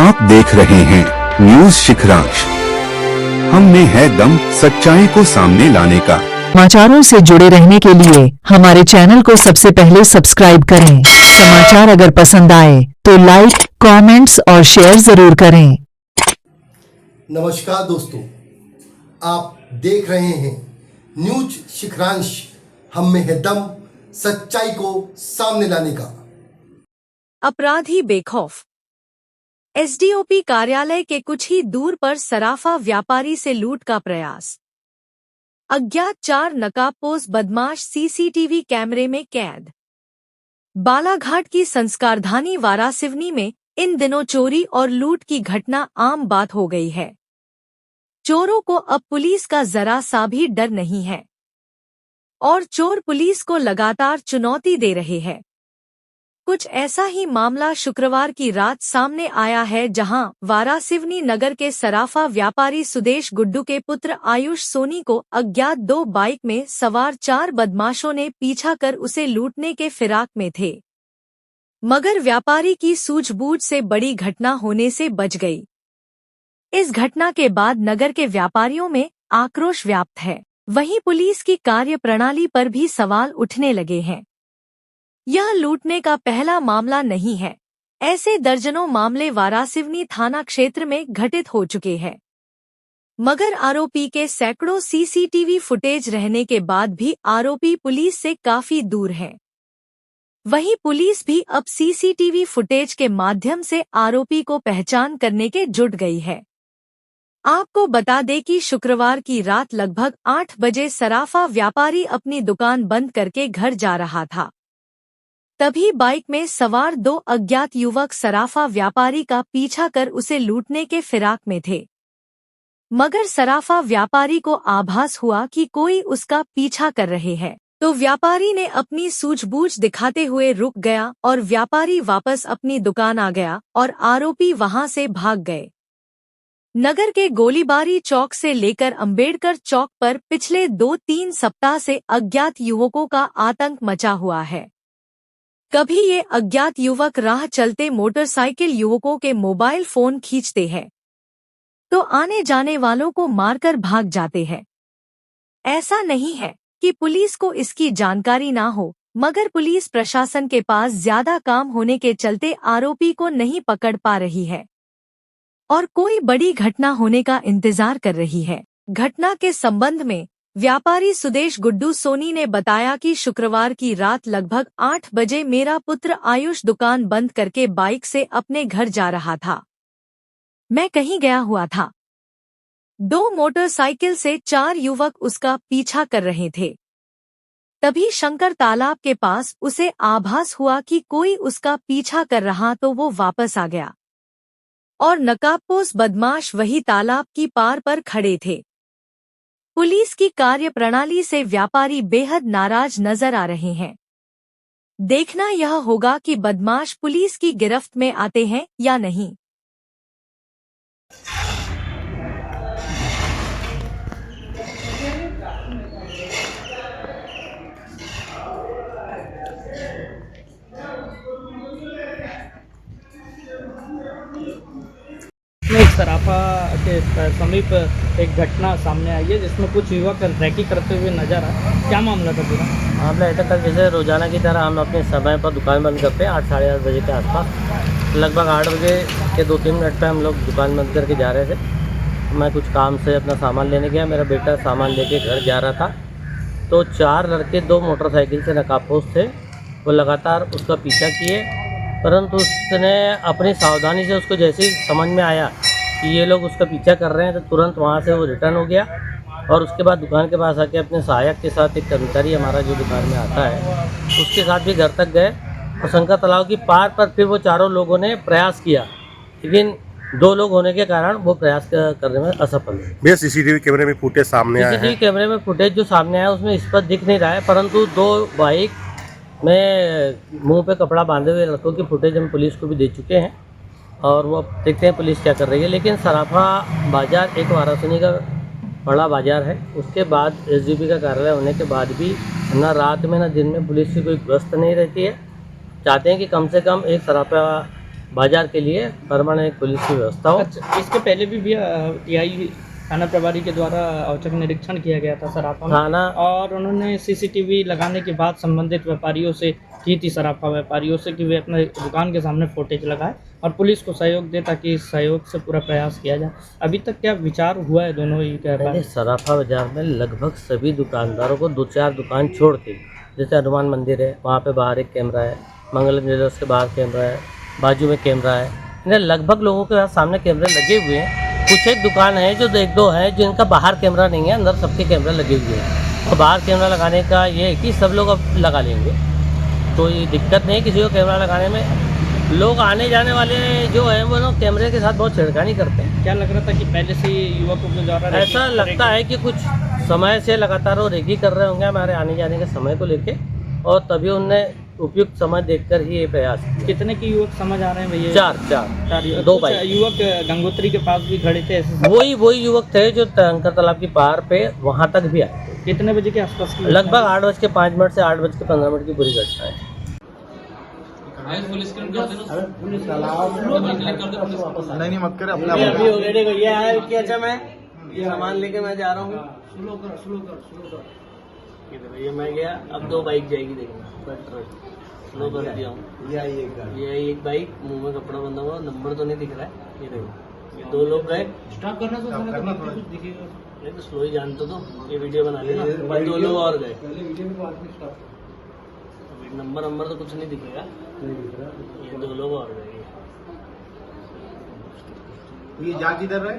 आप देख रहे हैं न्यूज शिखरांश। हम में है दम सच्चाई को सामने लाने का। समाचारों से जुड़े रहने के लिए हमारे चैनल को सबसे पहले सब्सक्राइब करें। समाचार अगर पसंद आए तो लाइक, कमेंट्स और शेयर जरूर करें। नमस्कार दोस्तों, आप देख रहे हैं न्यूज शिखरांश। हम में है दम सच्चाई को सामने लाने का। अपराधी बेखौफ। एसडीओपी कार्यालय के कुछ ही दूर पर सराफा व्यापारी से लूट का प्रयास। अज्ञात 4 नकाबपोश बदमाश सीसीटीवी कैमरे में कैद। बालाघाट की संस्कारधानी वारासिवनी में इन दिनों चोरी और लूट की घटना आम बात हो गई है। चोरों को अब पुलिस का जरा सा भी डर नहीं है और चोर पुलिस को लगातार चुनौती दे रहे हैं। कुछ ऐसा ही मामला शुक्रवार की रात सामने आया है, जहां वारासिवनी नगर के सराफा व्यापारी सुदेश गुड्डू के पुत्र आयुष सोनी को अज्ञात 2 बाइक में सवार 4 बदमाशों ने पीछा कर उसे लूटने के फिराक में थे, मगर व्यापारी की सूझबूझ से बड़ी घटना होने से बच गई। इस घटना के बाद नगर के व्यापारियों में आक्रोश व्याप्त है। वहीं पुलिस की कार्यप्रणाली पर भी सवाल उठने लगे हैं। यह लूटने का पहला मामला नहीं है। ऐसे दर्जनों मामले वारासिवनी थाना क्षेत्र में घटित हो चुके हैं, मगर आरोपी के सैकड़ों सीसीटीवी फुटेज रहने के बाद भी आरोपी पुलिस से काफी दूर है। वहीं पुलिस भी अब सीसीटीवी फुटेज के माध्यम से आरोपी को पहचान करने के जुट गई है। आपको बता दें कि शुक्रवार की रात लगभग 8 बजे सराफा व्यापारी अपनी दुकान बंद करके घर जा रहा था। तभी बाइक में सवार 2 अज्ञात युवक सराफा व्यापारी का पीछा कर उसे लूटने के फिराक में थे, मगर सराफा व्यापारी को आभास हुआ कि कोई उसका पीछा कर रहे हैं, तो व्यापारी ने अपनी सूझबूझ दिखाते हुए रुक गया और व्यापारी वापस अपनी दुकान आ गया और आरोपी वहां से भाग गए। नगर के गोलीबारी चौक से लेकर अंबेडकर चौक पर पिछले 2-3 सप्ताह से अज्ञात युवकों का आतंक मचा हुआ है। कभी ये अज्ञात युवक राह चलते मोटरसाइकिल युवकों के मोबाइल फोन खींचते हैं, तो आने जाने वालों को मारकर भाग जाते हैं। ऐसा नहीं है कि पुलिस को इसकी जानकारी ना हो, मगर पुलिस प्रशासन के पास ज्यादा काम होने के चलते आरोपी को नहीं पकड़ पा रही है और कोई बड़ी घटना होने का इंतजार कर रही है। घटना के संबंध में व्यापारी सुदेश गुड्डू सोनी ने बताया कि शुक्रवार की रात लगभग 8 बजे मेरा पुत्र आयुष दुकान बंद करके बाइक से अपने घर जा रहा था। मैं कहीं गया हुआ था। 2 मोटरसाइकिल से 4 युवक उसका पीछा कर रहे थे। तभी शंकर तालाब के पास उसे आभास हुआ कि कोई उसका पीछा कर रहा, तो वो वापस आ गया और नकाबपोश बदमाश वही तालाब की पार पर खड़े थे। पुलिस की कार्यप्रणाली से व्यापारी बेहद नाराज नजर आ रहे हैं। देखना यह होगा कि बदमाश पुलिस की गिरफ्त में आते हैं या नहीं। एक सराफा के समीप एक घटना सामने आई है, जिसमें कुछ युवक रैकी करते हुए नजर आए। क्या मामला था पूरा? मामला ऐसा था, जैसे रोजाना की तरह हम अपने समय पर दुकान बंद करते हैं 8 साढ़े 8 बजे के आसपास। लगभग 8 बजे के 2-3 मिनट पे हम लोग दुकान बंद करके जा रहे थे। मैं कुछ काम से अपना सामान लेने गया, मेरा बेटा सामान लेके घर जा रहा था, तो 4 लड़के 2 मोटरसाइकिल से नकाबपोश थे। वो लगातार उसका पीछा किए, परंतु उसने अपनी सावधानी से, उसको जैसे ही समझ में आया कि ये लोग उसका पीछा कर रहे हैं, तो तुरंत वहाँ से वो रिटर्न हो गया और उसके बाद दुकान के पास आके अपने सहायक के साथ, एक कर्मचारी हमारा जो दुकान में आता है, उसके साथ भी घर तक गए और शंकर तालाब की पार पर फिर वो चारों लोगों ने प्रयास किया, लेकिन 2 लोग होने के कारण वो प्रयास करने में असफल हुए। भैया सीसीटीवी कैमरे में फुटेज सामने आया है। सीसीटीवी कैमरे में फुटेज जो सामने आया उसमें स्पष्ट दिख नहीं रहा है, परंतु 2 बाइक में मुंह पे कपड़ा बांधे हुए लड़कों की फुटेज हम पुलिस को भी दे चुके हैं और वो देखते हैं पुलिस क्या कर रही है। लेकिन सराफा बाज़ार एक वारासिवनी का बड़ा बाज़ार है, उसके बाद एसडीओपी का कार्यालय होने के बाद भी ना रात में ना दिन में पुलिस की कोई गश्त नहीं रहती है। चाहते हैं कि कम से कम एक सराफा बाजार के लिए परमानेंट पुलिस की व्यवस्था हो। अच्छा, इसके पहले भी टीआई थाना प्रभारी के द्वारा औचक निरीक्षण किया गया था सराफा में, थाना और उन्होंने सीसीटीवी लगाने के बाद संबंधित व्यापारियों से की थी, सराफा व्यापारियों से, कि वे अपने दुकान के सामने फुटेज लगाए और पुलिस को सहयोग दे, ताकि इस सहयोग से पूरा प्रयास किया जाए। अभी तक क्या विचार हुआ है दोनों ही पहले व्यापारी? सराफा बाजार में लगभग सभी दुकानदारों को 2-4 दुकान छोड़ के, जैसे हनुमान मंदिर है वहाँ पे बाहर एक कैमरा है, मंगलम ज्वेलर्स के बाहर कैमरा है, बाजू में कैमरा है, इन्हें लगभग लोगों के सामने कैमरे लगे हुए हैं। कुछ एक दुकान है जो 1-2 है जिनका बाहर कैमरा नहीं है, अंदर सबके कैमरा लगे हुए हैं। और बाहर कैमरा लगाने का ये है कि सब लोग अब लगा लेंगे, तो ये दिक्कत नहीं किसी को कैमरा लगाने में। लोग आने जाने वाले जो है वो लोग कैमरे के साथ बहुत छेड़खानी करते हैं। क्या लग रहा था कि पहले से ही युवकों के द्वारा ऐसा लगता है कि कुछ समय से लगातार वो रेकी कर रहे होंगे हमारे आने जाने के समय को लेके, और तभी उनने उपयुक्त समय देखकर ही ये प्रयास किया। कितने के युवक समझ आ रहे हैं भैया? 4 युवक। 2 कुछ बाइक। युवक गंगोत्री के पास भी खड़े थे ऐसे? वही युवक थे जो टंकर तालाब की पार पे वहाँ तक भी आए। कितने बजे के आसपास की? लगभग 8:05 से 8:15 की पूरी घटना है। नहीं मत करे अपने अभी ऑलरेडी भैया है कि अच्छा मैं ये सामान लेके मैं जा रहा हूँ। भैया मैं गया, अब 2 बाइक जाएगी, देखना स्लो कर दिया हूँ। ये एक बाइक, मुंह में कपड़ा बंधा हुआ, नंबर तो नहीं दिख रहा है। ये देखो, ये 2 लोग गए। स्टॉप करना तो स्लो ही जानते तो ये वीडियो बना लेना। 2 लोग और गए, नंबर तो कुछ नहीं दिखेगा। ये 2 लोग और गए। ये जा किधर रहे?